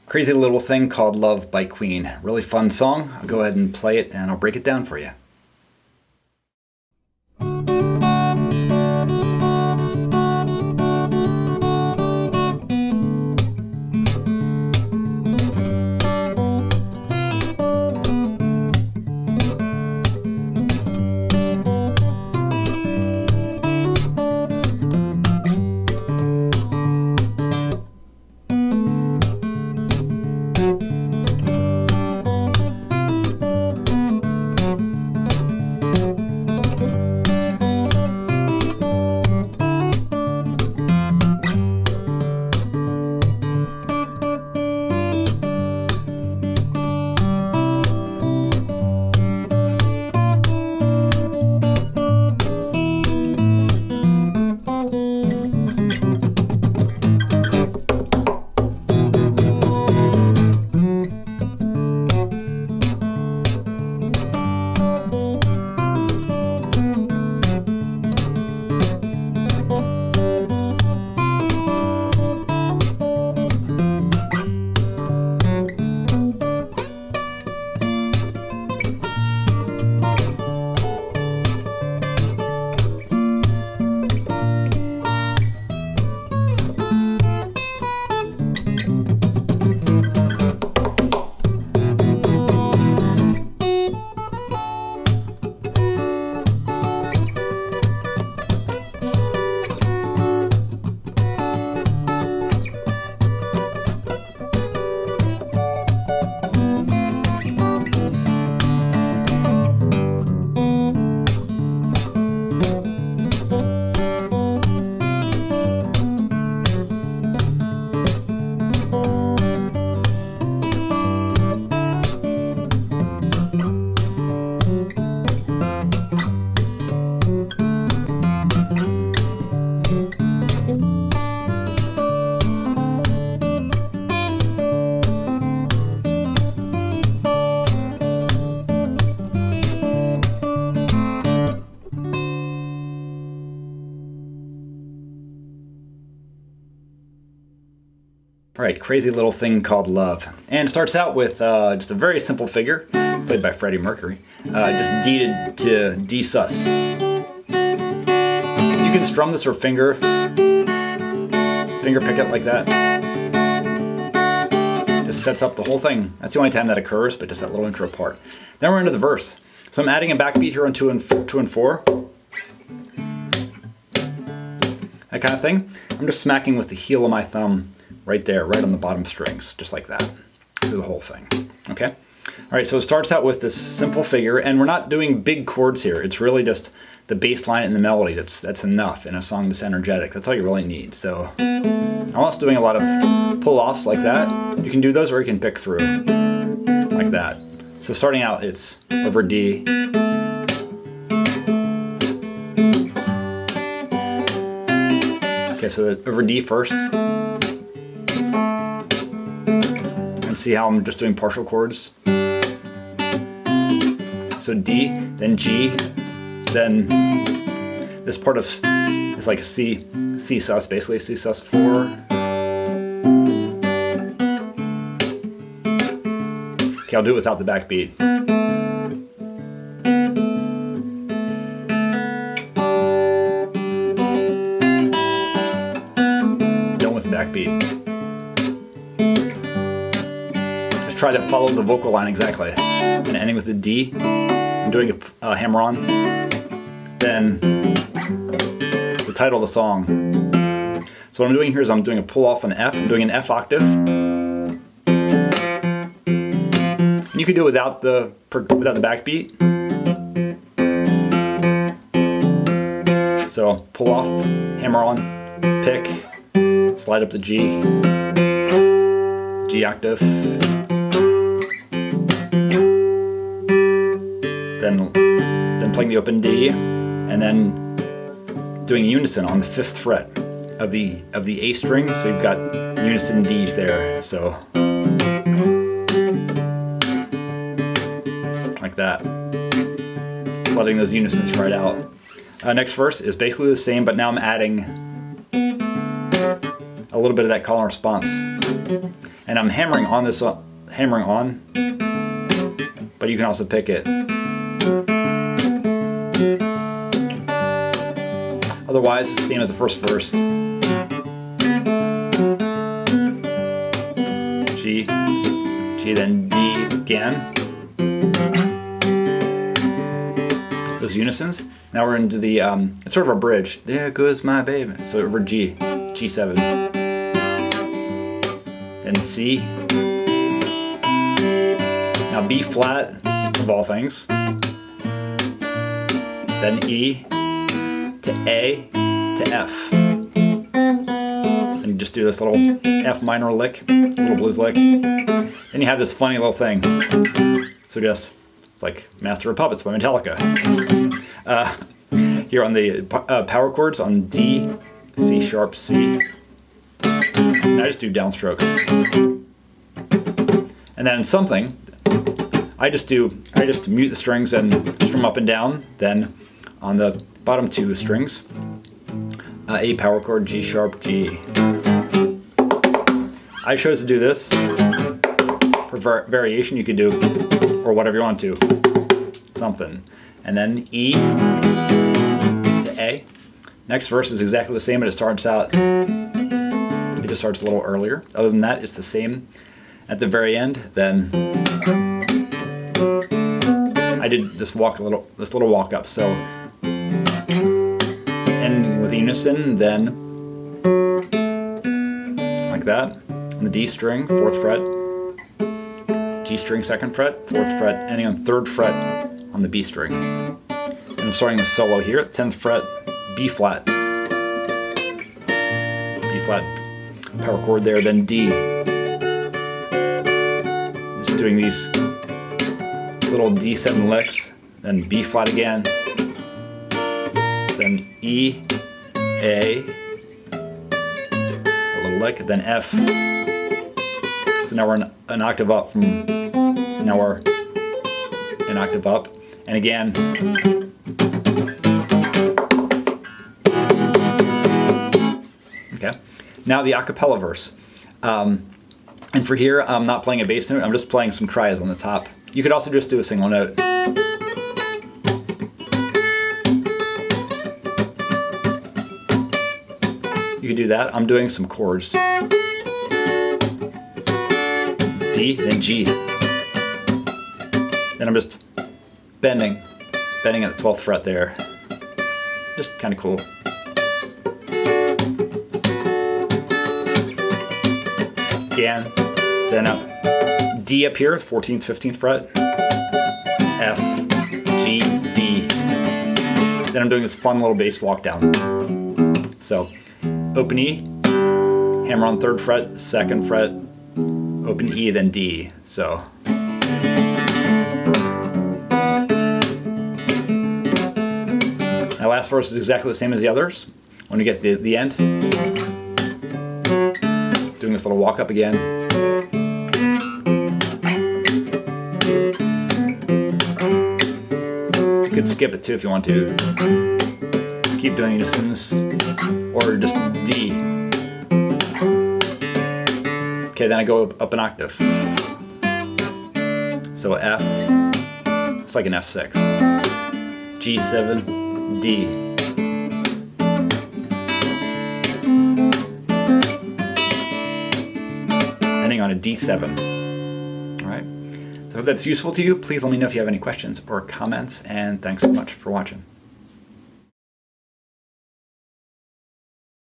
Crazy Little Thing Called Love by Queen. Really fun song. I'll go ahead and play it and I'll break it down for you. All right, Crazy Little Thing Called Love. And it starts out with just a very simple figure, played by Freddie Mercury, just deeded to D sus. You can strum this or finger pick it like that. Just sets up the whole thing. That's the only time that occurs, but just that little intro part. Then we're into the verse. So I'm adding a backbeat here on 2 and 4. That kind of thing. I'm just smacking with the heel of my thumb right there, right on the bottom strings, just like that, through the whole thing, okay? All right, so it starts out with this simple figure, and we're not doing big chords here. It's really just the bass line and the melody. That's enough in a song that's energetic. That's all you really need. So I'm also doing a lot of pull-offs like that. You can do those, or you can pick through like that. So starting out, it's over D, okay, so over D first. See how I'm just doing partial chords? So D, then G, then this part of is like a C sus, basically C sus 4. Okay, I'll do it without the backbeat. Done with the backbeat. Try to follow the vocal line exactly. And ending with a D. I'm doing a hammer on. Then the title of the song. So what I'm doing here is I'm doing a pull off on F. I'm doing an F octave. And you can do it without the backbeat. So pull off, hammer on, pick, slide up the G, G octave. Then playing the open D, and then doing unison on the 5th fret of the A string. So you've got unison Ds there. So like that, letting those unisons right out. Next verse is basically the same, but now I'm adding a little bit of that call and response. And I'm hammering on this, hammering on, but you can also pick it. Otherwise, it's the same as the first verse. G, G, then D again. Those unisons. Now we're into the, it's sort of a bridge. There goes my baby. So over G, G7. Then C. Now B flat, of all things. Then E to A to F. And you just do this little F minor lick, little blues lick. Then you have this funny little thing. So just, it's like Master of Puppets by Metallica. Here on the power chords on D, C sharp, C. And I just do downstrokes. And then something, I just mute the strings and strum up and down. Then on the bottom two strings, A power chord, G sharp, G. I chose to do this. For variation, you could do, or whatever you want to, something. And then E to A. Next verse is exactly the same, but it starts out, it just starts a little earlier. Other than that, it's the same at the very end. Then I did this little walk up. So, and with unison, then like that. On the D string, 4th fret. G string, 2nd fret, 4th fret, ending on 3rd fret on the B string. And I'm starting the solo here at 10th fret, B flat. B flat power chord there, then D. Just doing these little D7 licks, then B flat again, then E, A, a little lick, then F. So now we're an octave up from, now we're an octave up. And again, okay. Now the a cappella verse. And for here, I'm not playing a bass note, I'm just playing some tries on the top. You could also just do a single note. You could do that. I'm doing some chords. D, then G. Then I'm just bending at the 12th fret there. Just kind of cool. Again, then up D up here, 14th, 15th fret. F, G, D. Then I'm doing this fun little bass walk down. So, open E, hammer on 3rd fret, 2nd fret, open E, then D. So. Now last verse is exactly the same as the others. When you get to the end, doing this little walk up again. You could skip it too if you want to. Keep doing unisons, or just D. Okay, then I go up an octave. So F, it's like an F6. G7, D. Ending on a D7. All right. So I hope that's useful to you. Please let me know if you have any questions or comments, and thanks so much for watching.